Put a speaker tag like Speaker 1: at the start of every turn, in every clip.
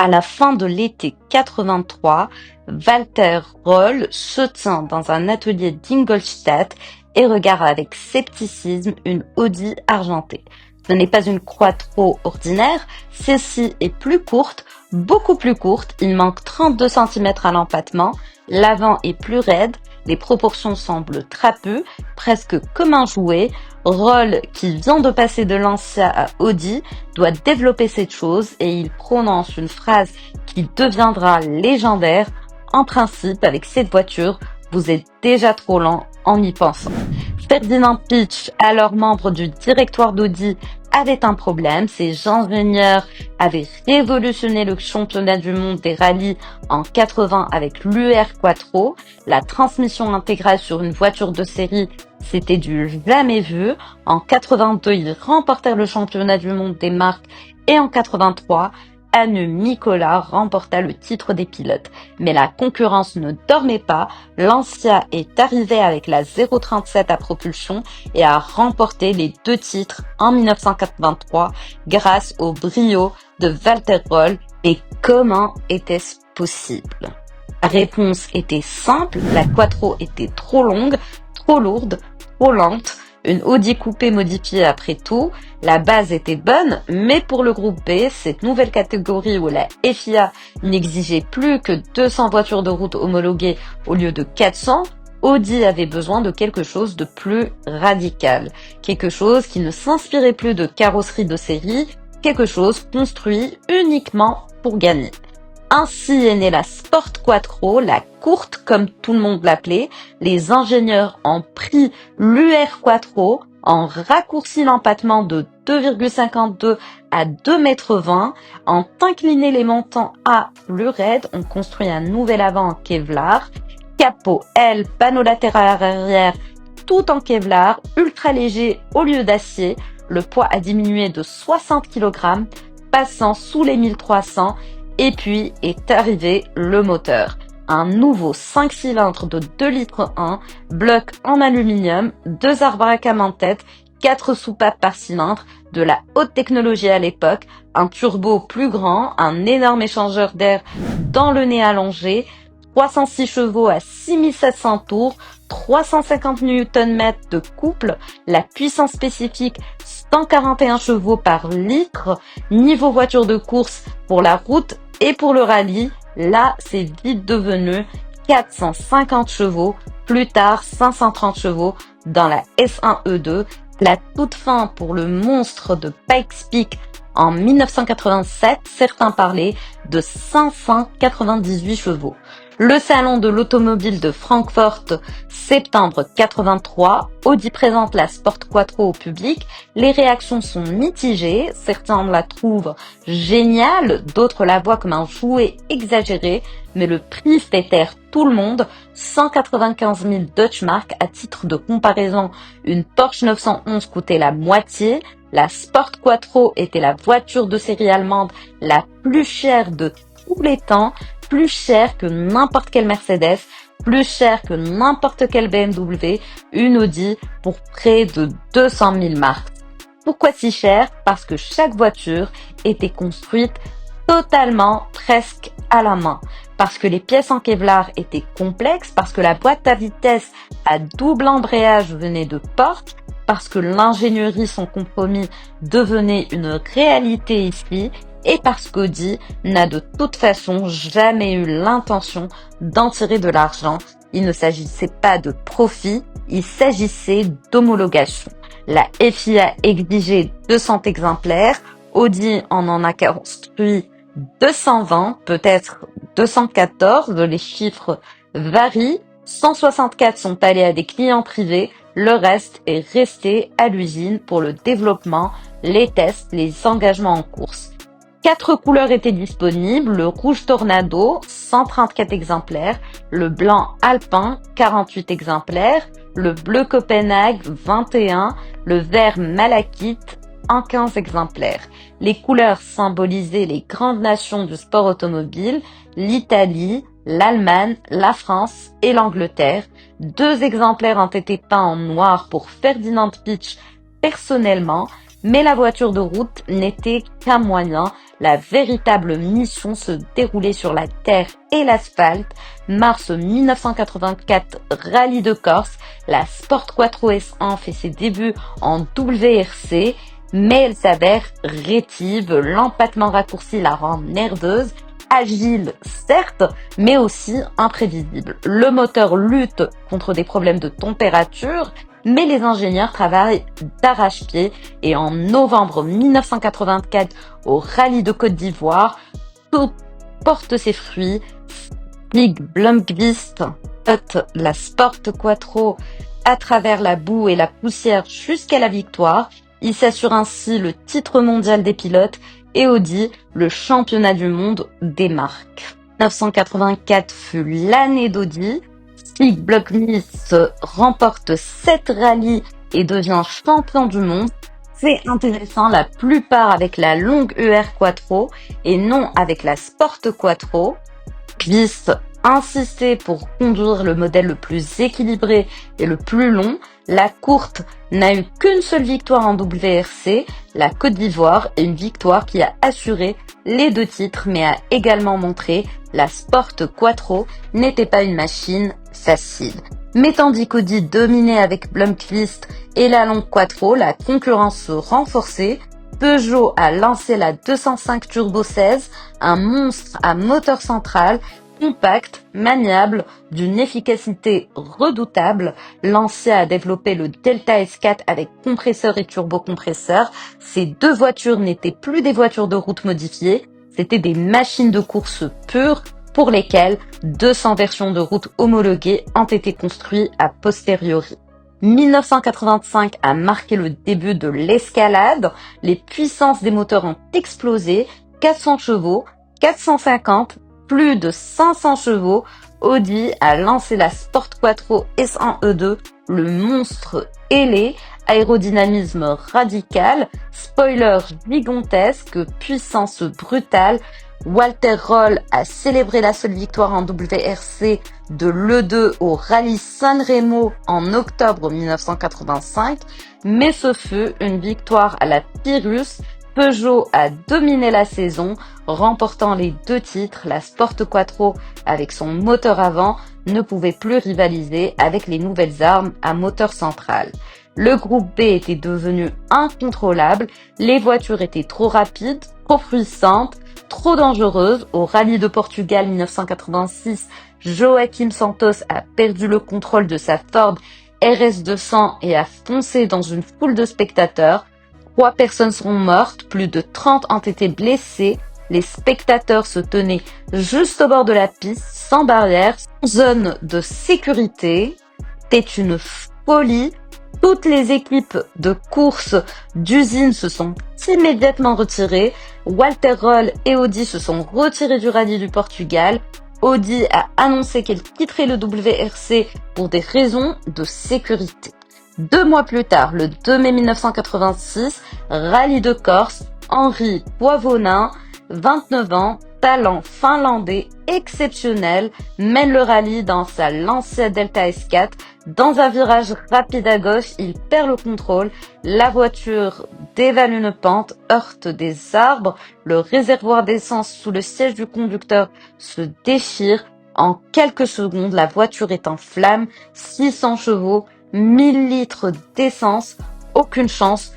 Speaker 1: À la fin de l'été 83, Walter Röll se tient dans un atelier d'Ingolstadt et regarde avec scepticisme une Audi argentée. Ce n'est pas une quattro ordinaire, celle-ci est plus courte, beaucoup plus courte, il manque 32 cm à l'empattement, l'avant est plus raide, les proportions semblent trapues, presque comme un jouet. Röll, qui vient de passer de Lancia à Audi, doit développer cette chose et il prononce une phrase qui deviendra légendaire. En principe, avec cette voiture, vous êtes déjà trop lent en y pensant. Ferdinand Piëch, alors membre du directoire d'Audi, avait un problème. Ses ingénieurs avaient révolutionné le championnat du monde des rallyes en 80 avec l'UR Quattro. La transmission intégrale sur une voiture de série, c'était du jamais vu. En 82, ils remportèrent le championnat du monde des marques et en 83, Hannu Mikkola remporta le titre des pilotes. Mais la concurrence ne dormait pas. Lancia est arrivé avec la 037 à propulsion et a remporté les 2 titres en 1983 grâce au brio de Walter Röll. Et comment était-ce possible? La réponse était simple, la Quattro était trop longue, trop lourde, trop lente. Une Audi coupée modifiée après tout. La base était bonne, mais pour le groupe B, cette nouvelle catégorie où la FIA n'exigeait plus que 200 voitures de route homologuées au lieu de 400, Audi avait besoin de quelque chose de plus radical. Quelque chose qui ne s'inspirait plus de carrosserie de série, quelque chose construit uniquement pour gagner. Ainsi est née la Sport Quattro, la courte comme tout le monde l'appelait. Les ingénieurs ont pris l'UR Quattro, ont raccourci l'empattement de 2,52 à 2,20 m, ont incliné les montants à plus raide, ont construit un nouvel avant en Kevlar, capot, aile, panneau latéral arrière, tout en Kevlar, ultra léger au lieu d'acier. Le poids a diminué de 60 kg, passant sous les 1300. Et puis est arrivé le moteur. Un nouveau 5 cylindres de 2 litres 1, bloc en aluminium, 2 arbres à cam en tête, 4 soupapes par cylindre, de la haute technologie à l'époque, un turbo plus grand, un énorme échangeur d'air dans le nez allongé, 306 chevaux à 6700 tours, 350 Nm de couple, la puissance spécifique 141 chevaux par litre, niveau voiture de course pour la route et pour le rallye, là c'est vite devenu 450 chevaux, plus tard 530 chevaux dans la S1E2, la toute fin pour le monstre de Pikes Peak en 1987, certains parlaient de 598 chevaux. Le salon de l'automobile de Francfort, septembre 83, Audi présente la Sport Quattro au public. Les réactions sont mitigées, certains la trouvent géniale, d'autres la voient comme un jouet exagéré, mais le prix fait taire tout le monde, 195 000 Deutschmark. À titre de comparaison, une Porsche 911 coûtait la moitié. La Sport Quattro était la voiture de série allemande la plus chère de tous les temps, plus chère que n'importe quelle Mercedes, plus chère que n'importe quelle BMW, une Audi pour près de 200 000 marks. Pourquoi si cher? Parce que chaque voiture était construite totalement, presque à la main. Parce que les pièces en Kevlar étaient complexes, parce que la boîte à vitesse à double embrayage venait de Porsche, parce que l'ingénierie sans compromis devenait une réalité ici, et parce qu'Audi n'a de toute façon jamais eu l'intention d'en tirer de l'argent. Il ne s'agissait pas de profit, il s'agissait d'homologation. La FIA exigeait 200 exemplaires, Audi en a construit 220, peut-être 214, les chiffres varient. 164 sont allés à des clients privés, le reste est resté à l'usine pour le développement, les tests, les engagements en course. 4 couleurs étaient disponibles, le rouge Tornado, 134 exemplaires, le blanc Alpin, 48 exemplaires, le bleu Copenhague, 21, le vert Malachite, en 15 exemplaires. Les couleurs symbolisaient les grandes nations du sport automobile, l'Italie, l'Allemagne, la France et l'Angleterre. 2 exemplaires ont été peints en noir pour Ferdinand Piëch personnellement. Mais la voiture de route n'était qu'un moyen. La véritable mission se déroulait sur la terre et l'asphalte. Mars 1984, Rallye de Corse. La Sport Quattro S1 fait ses débuts en WRC, mais elle s'avère rétive. L'empattement raccourci la rend nerveuse. Agile, certes, mais aussi imprévisible. Le moteur lutte contre des problèmes de température, mais les ingénieurs travaillent d'arrache-pied et en novembre 1984, au Rallye de Côte d'Ivoire, tout porte ses fruits. Stig Blomqvist pilote la Sport Quattro à travers la boue et la poussière jusqu'à la victoire. Il s'assure ainsi le titre mondial des pilotes et Audi, le championnat du monde des marques. 1984 fut l'année d'Audi. Stig Blomqvist remporte 7 rallyes et devient champion du monde. C'est intéressant, la plupart avec la longue UR Quattro et non avec la Sport Quattro. Blomqvist insistait pour conduire le modèle le plus équilibré et le plus long. La courte n'a eu qu'une seule victoire en WRC, la Côte d'Ivoire, et une victoire qui a assuré les 2 titres, mais a également montré la Sport Quattro n'était pas une machine facile. Mais tandis qu'Audi dominait avec Blomqvist et la longue Quattro, la concurrence se renforçait. Peugeot a lancé la 205 Turbo 16, un monstre à moteur central, compact, maniable, d'une efficacité redoutable. Lancia a développé le Delta S4 avec compresseur et turbocompresseur. Ces 2 voitures n'étaient plus des voitures de route modifiées, c'était des machines de course pures pour lesquelles 200 versions de route homologuées ont été construites a posteriori. 1985 a marqué le début de l'escalade. Les puissances des moteurs ont explosé. 400 chevaux, 450, plus de 500 chevaux. Audi a lancé la Sport Quattro S1E2, le monstre ailé, aérodynamisme radical, spoiler gigantesque, puissance brutale. Walter Röhrl a célébré la seule victoire en WRC de l'E2 au Rallye San Remo en octobre 1985, mais ce fut une victoire à la Pyrrhus. Peugeot a dominé la saison, remportant les 2 titres. La Sport Quattro, avec son moteur avant, ne pouvait plus rivaliser avec les nouvelles armes à moteur central. Le groupe B était devenu incontrôlable, les voitures étaient trop rapides, trop puissantes, trop dangereuses. Au Rallye de Portugal 1986, Joaquim Santos a perdu le contrôle de sa Ford RS200 et a foncé dans une foule de spectateurs. 3 personnes sont mortes, plus de 30 ont été blessées. Les spectateurs se tenaient juste au bord de la piste, sans barrière, sans zone de sécurité. C'était une folie. Toutes les équipes de course d'usine se sont immédiatement retirées. Walter Röhrl et Audi se sont retirés du rallye du Portugal. Audi a annoncé qu'elle quitterait le WRC pour des raisons de sécurité. 2 mois plus tard, le 2 mai 1986, rallye de Corse, Henri Poivonin, 29 ans, talent finlandais exceptionnel, mène le rallye dans sa Lancia Delta S4. Dans un virage rapide à gauche, il perd le contrôle. La voiture dévale une pente, heurte des arbres. Le réservoir d'essence sous le siège du conducteur se déchire. En quelques secondes, la voiture est en flammes. 600 chevaux, 1000 litres d'essence. Aucune chance.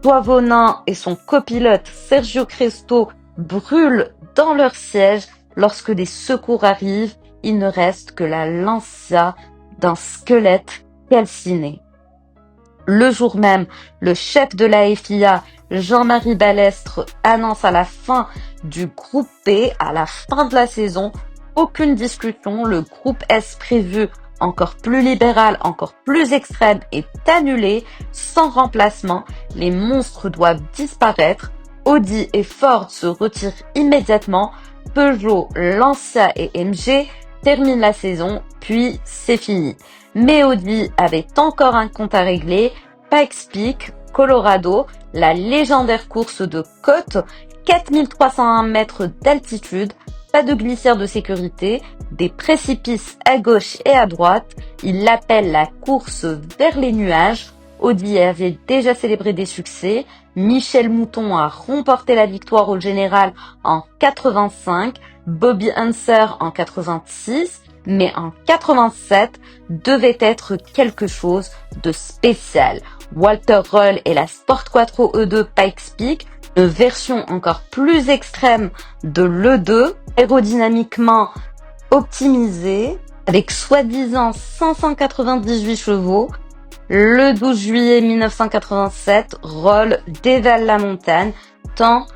Speaker 1: Poivonin et son copilote Sergio Cresto brûlent dans leur siège. Lorsque des secours arrivent, il ne reste que la Lancia d'un squelette calciné. Le jour même, le chef de la FIA, Jean-Marie Balestre, annonce à la fin du groupe B, à la fin de la saison, aucune discussion, le groupe S prévu encore plus libéral, encore plus extrême est annulé, sans remplacement. Les monstres doivent disparaître. Audi et Ford se retirent immédiatement. Peugeot, Lancia et MG terminent la saison, puis c'est fini. Mais Audi avait encore un compte à régler. Pikes Peak, Colorado, la légendaire course de côte, 4301 mètres d'altitude, pas de glissière de sécurité, des précipices à gauche et à droite. Il l'appelle la course vers les nuages. Audi avait déjà célébré des succès, Michel Mouton a remporté la victoire au général en 85, Bobby Unser en 86, mais en 87 devait être quelque chose de spécial. Walter Roll et la Sport Quattro E2 Pikes Peak, une version encore plus extrême de l'E2, aérodynamiquement optimisée, avec soi-disant 598 chevaux. Le 12 juillet 1987, Roll dévale la montagne, temps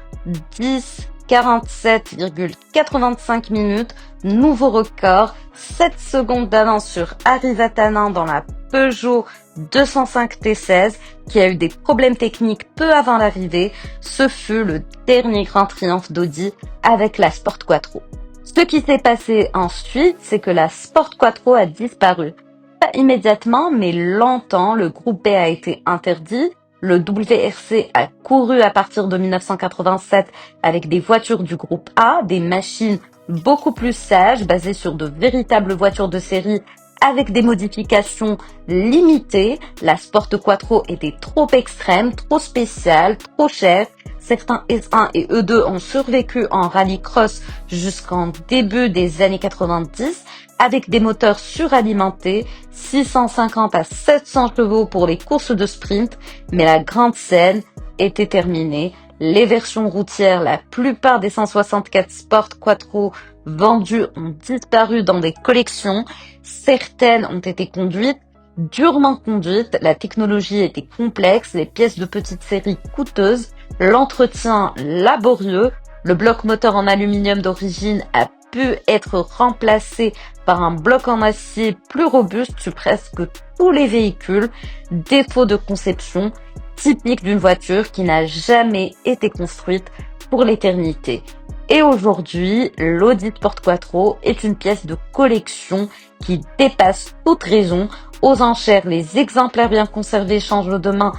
Speaker 1: 10:47,85 minutes, nouveau record, 7 secondes d'avance sur Harry Vatanen dans la Peugeot 205 T16 qui a eu des problèmes techniques peu avant l'arrivée. Ce fut le dernier grand triomphe d'Audi avec la Sport Quattro. Ce qui s'est passé ensuite, c'est que la Sport Quattro a disparu. Pas immédiatement, mais longtemps, le groupe B a été interdit. Le WRC a couru à partir de 1987 avec des voitures du groupe A, des machines beaucoup plus sages, basées sur de véritables voitures de série avec des modifications limitées. La Sport Quattro était trop extrême, trop spéciale, trop chère. Certains S1 et E2 ont survécu en rallycross jusqu'en début des années 90 avec des moteurs suralimentés, 650 à 700 chevaux pour les courses de sprint, mais la grande scène était terminée. Les versions routières, la plupart des 164 Sport Quattro vendues ont disparu dans des collections. Certaines ont été conduites, durement conduites. La technologie était complexe, les pièces de petite série coûteuses, l'entretien laborieux. Le bloc moteur en aluminium d'origine a pu être remplacé par un bloc en acier plus robuste sur presque tous les véhicules. Défaut de conception typique d'une voiture qui n'a jamais été construite pour l'éternité. Et aujourd'hui, l'Audi Sport Quattro est une pièce de collection qui dépasse toute raison. Aux enchères, les exemplaires bien conservés changent de main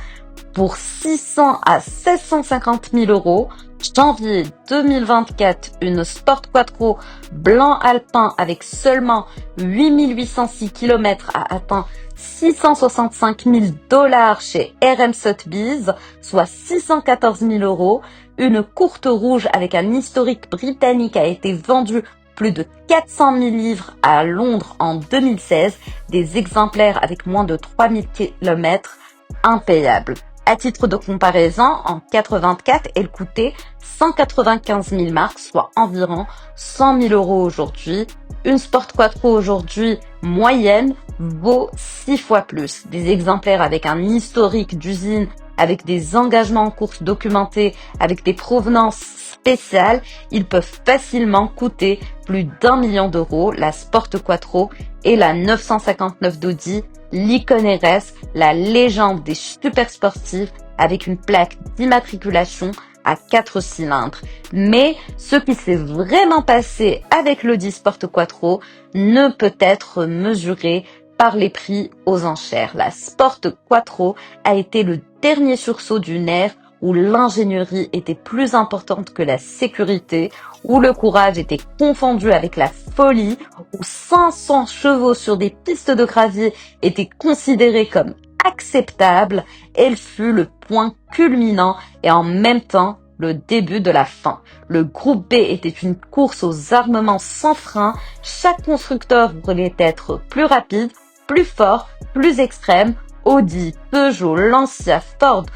Speaker 1: pour 600 à 750 000 euros. Janvier 2024, une Sport Quattro blanc alpin avec seulement 8806 km a atteint 665 000 $ chez RM Sotheby's, soit 614 000 euros. Une courte rouge avec un historique britannique a été vendue plus de 400 000 livres à Londres en 2016. Des exemplaires avec moins de 3000 km impayables. À titre de comparaison, en 84, elle coûtait 195 000 marks, soit environ 100 000 euros aujourd'hui. Une Sport Quattro aujourd'hui moyenne vaut 6 fois plus. Des exemplaires avec un historique d'usine, avec des engagements en course documentés, avec des provenances spéciales, ils peuvent facilement coûter plus d'1 million d'euros. La Sport Quattro et la 959 d'Audi, l'icône RS, la légende des super sportifs avec une plaque d'immatriculation à 4 cylindres. Mais ce qui s'est vraiment passé avec l'Audi Sport Quattro ne peut être mesuré par les prix aux enchères. La Sport Quattro a été le dernier sursaut d'une ère où l'ingénierie était plus importante que la sécurité, où le courage était confondu avec la folie, où 500 chevaux sur des pistes de gravier étaient considérés comme acceptables. Elle fut le point culminant et en même temps le début de la fin. Le groupe B était une course aux armements sans frein. Chaque constructeur voulait être plus rapide, plus fort, plus extrême. Audi, Peugeot, Lancia, Ford,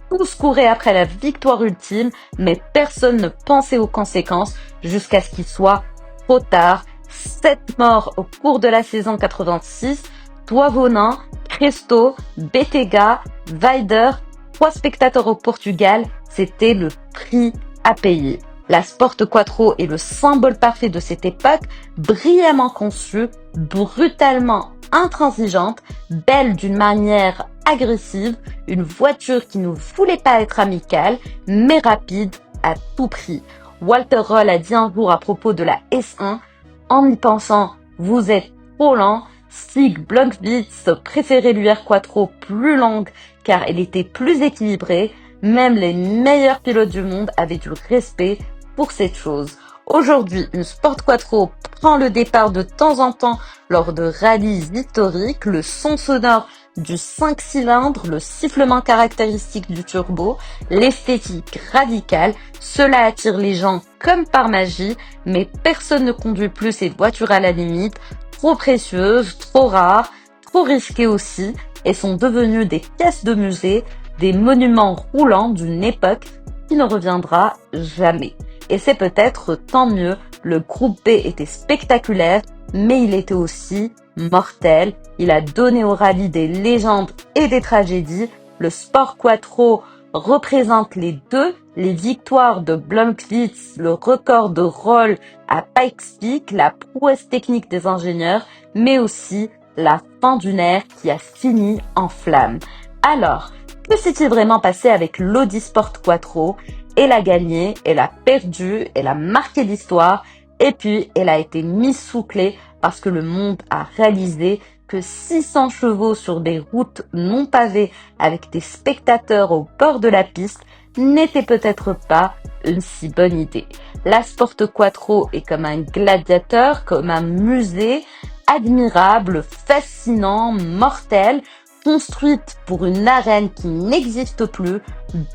Speaker 1: tous couraient après la victoire ultime, mais personne ne pensait aux conséquences jusqu'à ce qu'il soit trop tard. 7 morts au cours de la saison 86, Toivonen, Cresto, Bettega, Weider, 3 spectateurs au Portugal, c'était le prix à payer. La Sport Quattro est le symbole parfait de cette époque, brillamment conçue, brutalement intransigeante, belle d'une manière agressive, une voiture qui ne voulait pas être amicale, mais rapide à tout prix. Walter Roll a dit un jour à propos de la S1, en y pensant, vous êtes trop lent. Stig Blomqvist préférait l'UR Quattro plus longue car elle était plus équilibrée. Même les meilleurs pilotes du monde avaient du respect pour cette chose. Aujourd'hui, une Sport Quattro prend le départ de temps en temps lors de rallyes historiques. Le son sonore du 5 cylindres, le sifflement caractéristique du turbo, l'esthétique radicale, cela attire les gens comme par magie, mais personne ne conduit plus cette voiture à la limite, trop précieuses, trop rares, trop risquées aussi, et sont devenues des pièces de musée, des monuments roulants d'une époque qui ne reviendra jamais. Et c'est peut-être tant mieux, le groupe B était spectaculaire, mais il était aussi mortel. Il a donné au rallye des légendes et des tragédies. Le Sport Quattro représente les deux, les victoires de Blomqvist, le record de Roll à Pikes Peak, la prouesse technique des ingénieurs, mais aussi la fin d'une ère qui a fini en flammes. Alors, que s'est-il vraiment passé avec l'Audi Sport Quattro? Elle a gagné, elle a perdu, elle a marqué l'histoire et puis elle a été mise sous clé parce que le monde a réalisé que 600 chevaux sur des routes non pavées avec des spectateurs au bord de la piste n'était peut-être pas une si bonne idée. La Sport Quattro est comme un gladiateur, comme un musée, admirable, fascinant, mortel, construite pour une arène qui n'existe plus.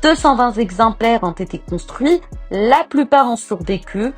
Speaker 1: 220 exemplaires ont été construits, la plupart ont survécu.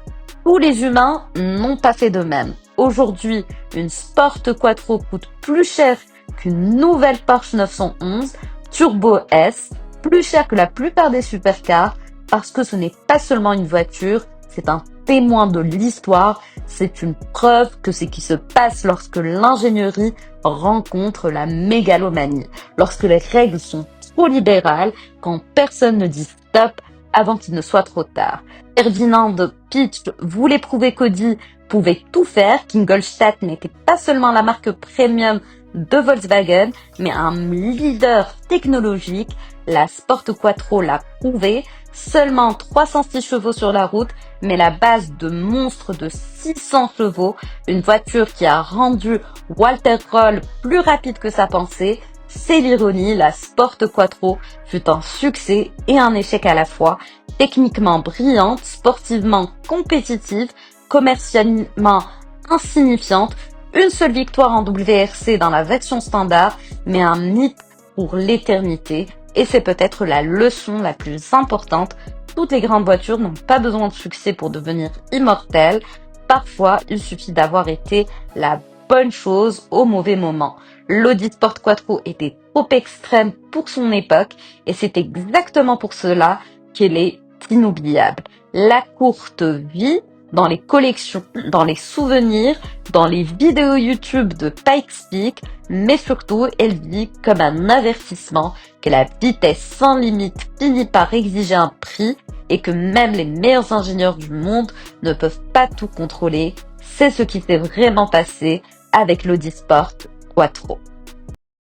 Speaker 1: Tous les humains n'ont pas fait de même. Aujourd'hui, une Sport Quattro coûte plus cher qu'une nouvelle Porsche 911 Turbo S, plus cher que la plupart des supercars, parce que ce n'est pas seulement une voiture, c'est un témoin de l'histoire, c'est une preuve que c'est ce qui se passe lorsque l'ingénierie rencontre la mégalomanie, lorsque les règles sont trop libérales, quand personne ne dit stop avant qu'il ne soit trop tard. Ferdinand Piëch voulait prouver qu'Audi pouvait tout faire, qu'Ingolstadt n'était pas seulement la marque premium de Volkswagen, mais un leader technologique. La Sport Quattro l'a prouvé, seulement 306 chevaux sur la route, mais la base de monstre de 600 chevaux, une voiture qui a rendu Walter Röll plus rapide que sa pensée. C'est l'ironie, la Sport Quattro fut un succès et un échec à la fois, techniquement brillante, sportivement compétitive, commercialement insignifiante, une seule victoire en WRC dans la version standard, mais un mythe pour l'éternité. Et c'est peut-être la leçon la plus importante. Toutes les grandes voitures n'ont pas besoin de succès pour devenir immortelles. Parfois, il suffit d'avoir été la bonne chose au mauvais moment. L'Audi Sport Quattro était trop extrême pour son époque et c'est exactement pour cela qu'elle est inoubliable. La courte vie, dans les collections, dans les souvenirs, dans les vidéos YouTube de Pikes Peak, mais surtout, elle vit comme un avertissement que la vitesse sans limite finit par exiger un prix et que même les meilleurs ingénieurs du monde ne peuvent pas tout contrôler. C'est ce qui s'est vraiment passé avec l'Audi Sport Quattro.